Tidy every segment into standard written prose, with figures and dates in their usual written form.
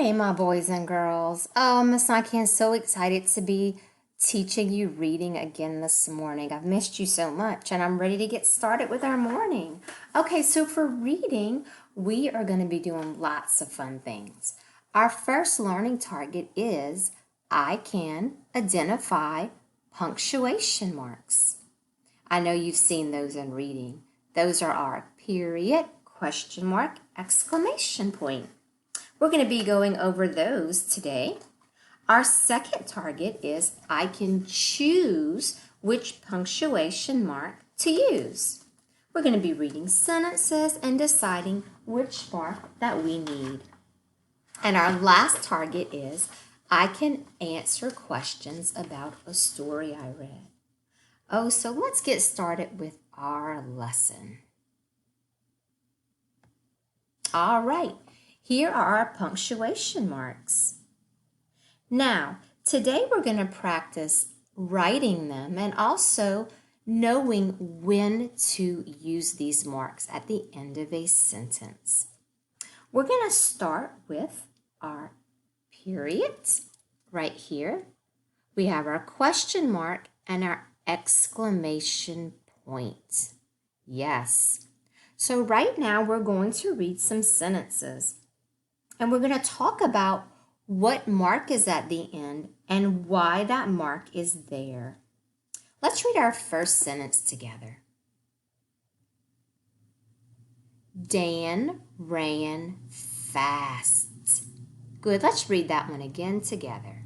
Hey, my boys and girls. Oh, Miss Nike, I'm so excited to be teaching you reading again this morning. I've missed you so much, and I'm ready to get started with our morning. Okay, so for reading, we are going to be doing lots of fun things. Our first learning target is I can identify punctuation marks. I know you've seen those in reading. Those are our period, question mark, exclamation point. We're going to be going over those today. Our second target is I can choose which punctuation mark to use. We're going to be reading sentences and deciding which mark that we need. And our last target is I can answer questions about a story I read. Oh, so let's get started with our lesson. All right. Here are our punctuation marks. Now, today we're going to practice writing them and also knowing when to use these marks at the end of a sentence. We're going to start with our period right here. We have our question mark and our exclamation point. Yes. So right now we're going to read some sentences. And we're going to talk about what mark is at the end and why that mark is there. Let's read our first sentence together. Dan ran fast. Good, let's read that one again together.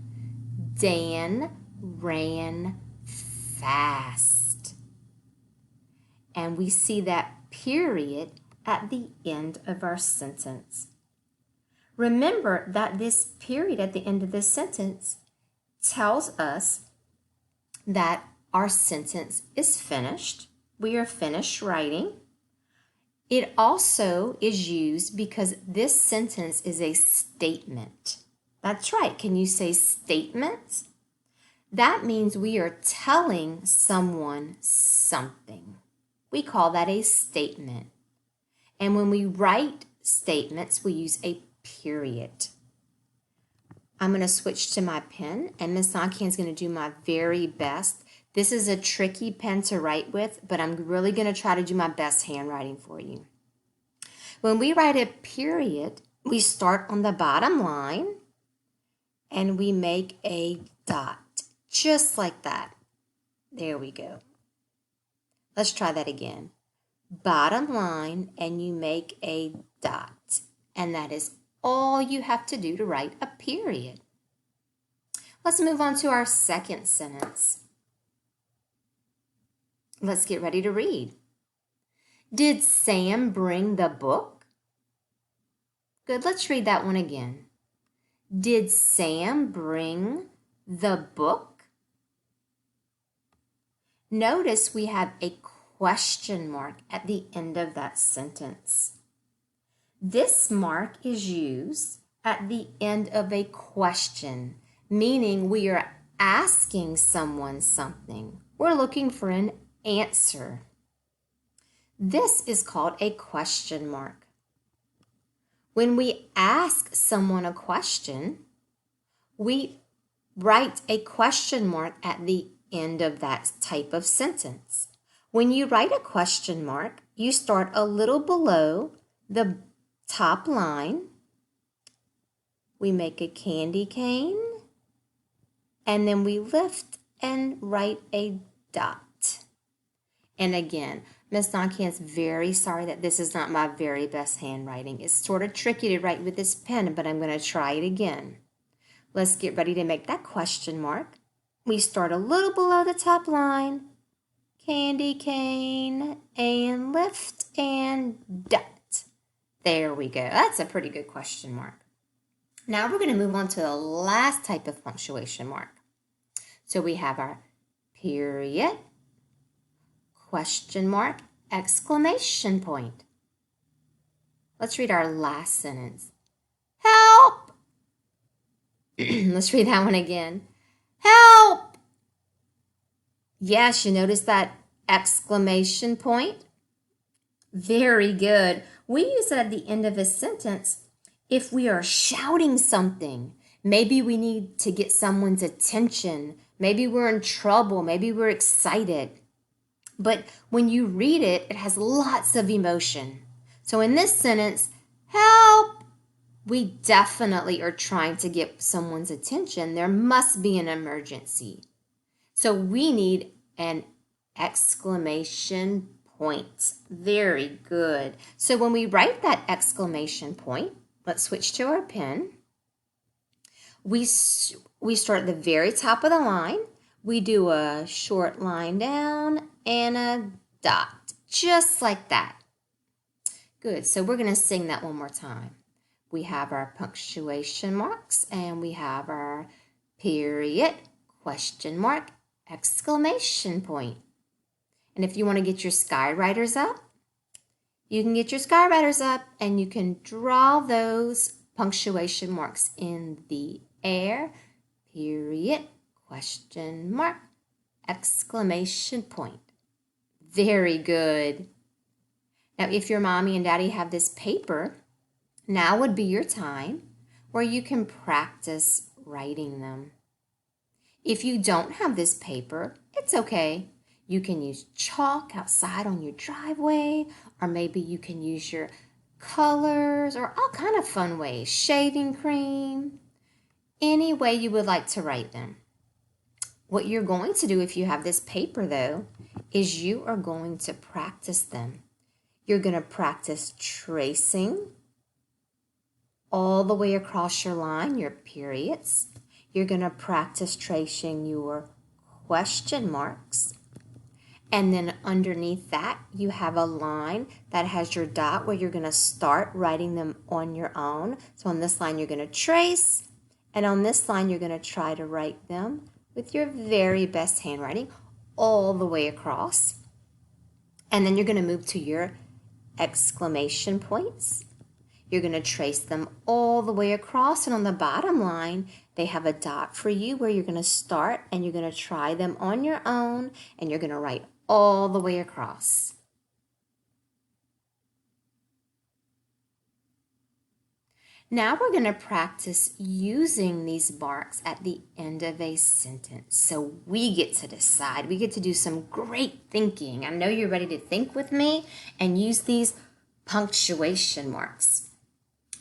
Dan ran fast. And we see that period at the end of our sentence. Remember that this period at the end of this sentence tells us that our sentence is finished. We are finished writing. It also is used because this sentence is a statement. That's right. Can you say statement? That means we are telling someone something. We call that a statement. And when we write statements, we use a period. I'm going to switch to my pen, and Miss Naki is going to do my very best. This is a tricky pen to write with, but I'm really going to try to do my best handwriting for you. When we write a period, we start on the bottom line, and we make a dot, just like that. There we go. Let's try that again. Bottom line, and you make a dot, and that is all you have to do to write a period. Let's move on to our second sentence. Let's get ready to read. Did Sam bring the book? Good, let's read that one again. Did Sam bring the book? Notice we have a question mark at the end of that sentence. This mark is used at the end of a question, meaning we are asking someone something. We're looking for an answer. This is called a question mark. When we ask someone a question, we write a question mark at the end of that type of sentence. When you write a question mark, you start a little below the top line. We make a candy cane, and then we lift and write a dot. And again, Miss Naki is very sorry that this is not my very best handwriting. It's sort of tricky to write with this pen, but I'm going to try it again. Let's get ready to make that question mark. We start a little below the top line, candy cane, and lift and dot. There we go. That's a pretty good question mark. Now we're going to move on to the last type of punctuation mark. So we have our period, question mark, exclamation point. Let's read our last sentence. Help! Let's read that one again. Help! Yes, you notice that exclamation point? Very good. We use it at the end of a sentence If we are shouting something, maybe we need to get someone's attention. Maybe we're in trouble. Maybe we're excited. But when you read it, it has lots of emotion. So in this sentence, help, we definitely are trying to get someone's attention. There must be an emergency. So we need an exclamation point. Very good. So when we write that exclamation point, let's switch to our pen. We start at the very top of the line. We do a short line down and a dot, just like that. Good. So we're going to sing that one more time. We have our punctuation marks and we have our period, question mark, exclamation point. And if you want to get your skywriters up, you can get your skywriters up and you can draw those punctuation marks in the air. Period, question mark, exclamation point. Very good. Now, if your mommy and daddy have this paper, now would be your time where you can practice writing them. If you don't have this paper, it's okay. You can use chalk outside on your driveway, or maybe you can use your colors or all kind of fun ways, shaving cream, any way you would like to write them. What you're going to do if you have this paper, though, is you are going to practice them. You're going to practice tracing all the way across your line, your periods. You're going to practice tracing your question marks. And then underneath that, you have a line that has your dot where you're going to start writing them on your own. So on this line, you're going to trace. And on this line, you're going to try to write them with your very best handwriting all the way across. And then you're going to move to your exclamation points. You're going to trace them all the way across. And on the bottom line, they have a dot for you where you're going to start and you're going to try them on your own. And you're going to write all the way across. Now we're going to practice using these marks at the end of a sentence. So we get to decide. We get to do some great thinking. I know you're ready to think with me and use these punctuation marks.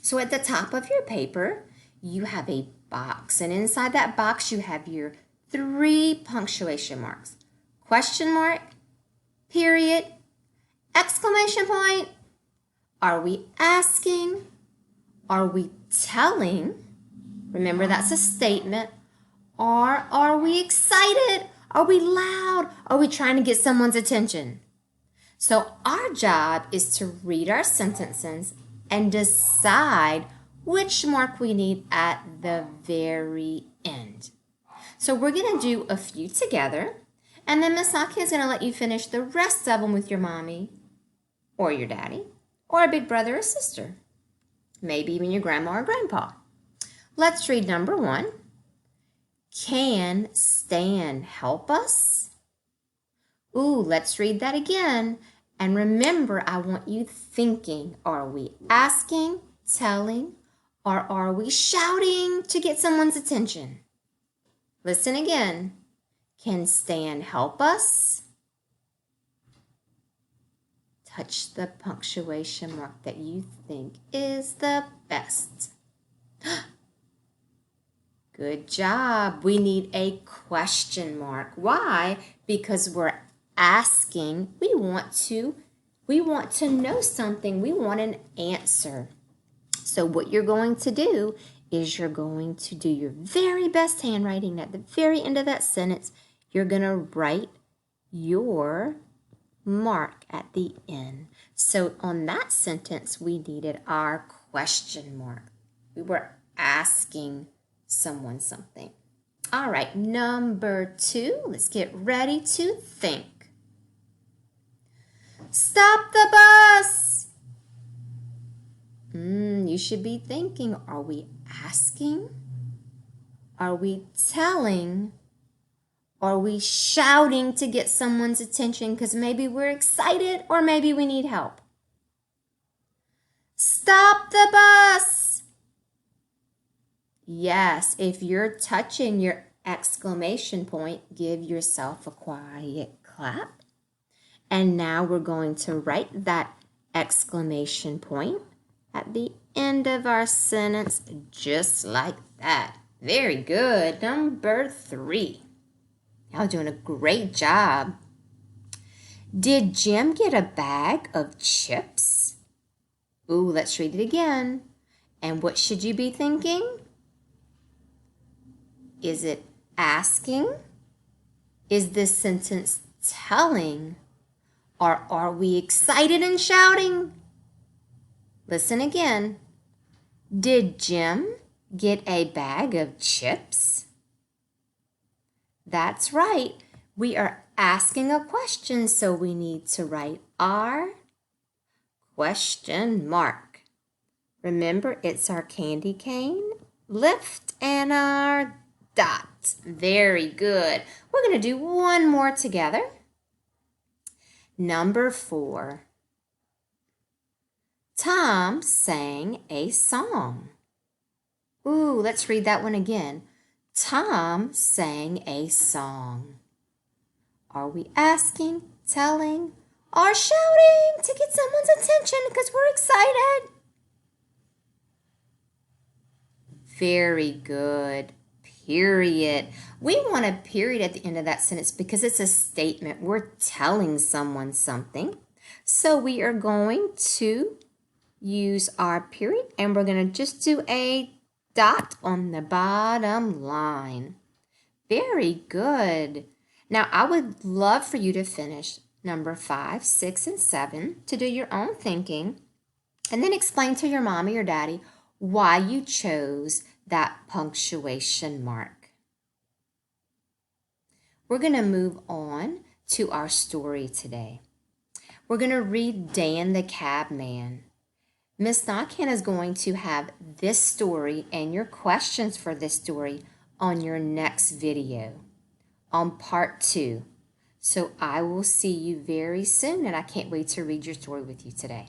So at the top of your paper, you have a box. And inside that box, you have your 3 punctuation marks. Question mark, period, exclamation point. Are we asking? Are we telling? Remember, that's a statement. Or are we excited? Are we loud? Are we trying to get someone's attention? So our job is to read our sentences and decide which mark we need at the very end. So we're going to do a few together, and then Miss Aki is going to let you finish the rest of them with your mommy or your daddy or a big brother or sister. Maybe even your grandma or grandpa. Let's read number 1. Can Stan help us? Ooh, let's read that again. And remember, I want you thinking, are we asking, telling, or are we shouting to get someone's attention? Listen again. Can Stan help us? Touch the punctuation mark that you think is the best. Good job. We need a question mark. Why? Because we're asking. We want to know something. We want an answer. So what you're going to do is you're going to do your very best handwriting. At the very end of that sentence, you're going to write your mark at the end. So on that sentence, we needed our question mark. We were asking someone something. All right, number 2, let's get ready to think. Stop the bus. You should be thinking, are we asking? Are we telling? Are we shouting to get someone's attention because maybe we're excited or maybe we need help? Stop the bus. Yes, if you're touching your exclamation point, give yourself a quiet clap. And now we're going to write that exclamation point at the end of our sentence, just like that. Very good. Number 3. Y'all doing a great job. Did Jim get a bag of chips? Ooh, let's read it again. And what should you be thinking? Is it asking? Is this sentence telling? Or are we excited and shouting? Listen again. Did Jim get a bag of chips? That's right. We are asking a question, so we need to write our question mark. Remember, it's our candy cane, lift, and our dot. Very good. We're going to do one more together. Number 4. Tom sang a song. Ooh, let's read that one again. Tom sang a song. Are we asking, telling, or shouting to get someone's attention because we're excited? Very good. Period. We want a period at the end of that sentence because it's a statement. We're telling someone something. So we are going to use our period and we're going to just do a dot on the bottom line. Very good. Now I would love for you to finish number 5, 6, and 7 to do your own thinking and then explain to your mom or your daddy why you chose that punctuation mark. We're going to move on to our story today. We're going to read Dan the Cabman. Miss Nakhan is going to have this story and your questions for this story on your next video, on part 2. So I will see you very soon, and I can't wait to read your story with you today.